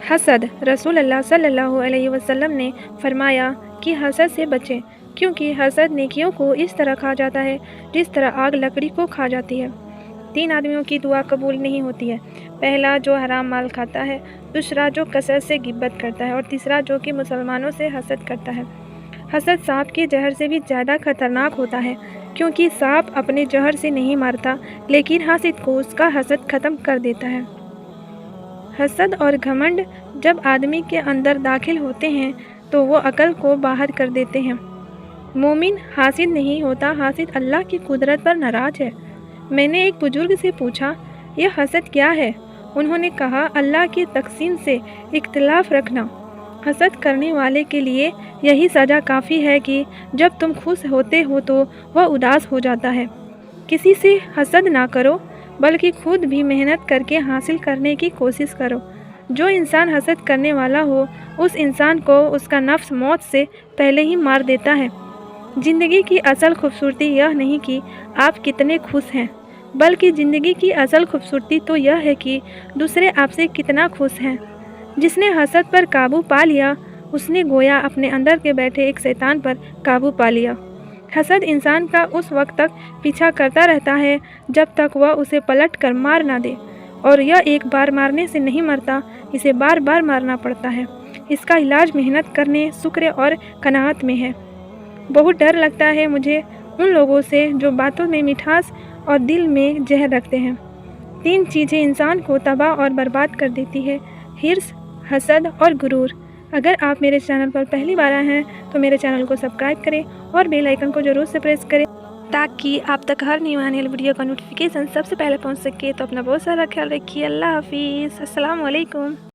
حسد رسول اللہ صلی اللہ علیہ وسلم نے فرمایا کہ حسد سے بچیں، کیونکہ حسد نیکیوں کو اس طرح کھا جاتا ہے جس طرح آگ لکڑی کو کھا جاتی ہے۔ 3 آدمیوں کی دعا قبول نہیں ہوتی ہے۔ پہلا جو حرام مال کھاتا ہے، دوسرا جو کثرت سے غیبت کرتا ہے، اور تیسرا جو کہ مسلمانوں سے حسد کرتا ہے۔ حسد سانپ کے زہر سے بھی زیادہ خطرناک ہوتا ہے، کیونکہ سانپ اپنے زہر سے نہیں مارتا، لیکن حاسد کو اس کا حسد ختم کر دیتا ہے۔ حسد اور گھمنڈ جب آدمی کے اندر داخل ہوتے ہیں تو وہ عقل کو باہر کر دیتے ہیں۔ مومن حاسد نہیں ہوتا، حاسد اللہ کی قدرت پر ناراض ہے۔ میں نے ایک بزرگ سے پوچھا، یہ حسد کیا ہے؟ انہوں نے کہا، اللہ کی تقسیم سے اختلاف رکھنا۔ حسد کرنے والے کے لیے یہی سزا کافی ہے کہ جب تم خوش ہوتے ہو تو وہ اداس ہو جاتا ہے۔ کسی سے حسد نہ کرو، بلکہ خود بھی محنت کر کے حاصل کرنے کی کوشش کرو۔ جو انسان حسد کرنے والا ہو، اس انسان کو اس کا نفس موت سے پہلے ہی مار دیتا ہے۔ زندگی کی اصل خوبصورتی یہ نہیں کہ آپ کتنے خوش ہیں، بلکہ زندگی کی اصل خوبصورتی تو یہ ہے کہ دوسرے آپ سے کتنا خوش ہیں۔ جس نے حسد پر قابو پا لیا، اس نے گویا اپنے اندر کے بیٹھے ایک شیطان پر قابو پا لیا۔ حسد انسان کا اس وقت تک پیچھا کرتا رہتا ہے جب تک وہ اسے پلٹ کر مار نہ دے، اور یہ ایک بار مارنے سے نہیں مرتا، اسے بار بار مارنا پڑتا ہے۔ اس کا علاج محنت کرنے، شکر اور قناعت میں ہے۔ بہت ڈر لگتا ہے مجھے ان لوگوں سے جو باتوں میں مٹھاس اور دل میں زہر رکھتے ہیں۔ 3 چیزیں انسان کو تباہ اور برباد کر دیتی ہے: حرص، حسد اور غرور۔ اگر آپ میرے چینل پر پہلی بار آئے ہیں تو میرے چینل کو سبسکرائب کریں اور بیل آئیکن کو ضرور سے پریس کریں تاکہ آپ تک ہر نیو آنے والی ویڈیو کا نوٹیفیکیشن سب سے پہلے پہنچ سکے۔ تو اپنا بہت سارا خیال رکھیے۔ اللہ حافظ۔ السلام علیکم۔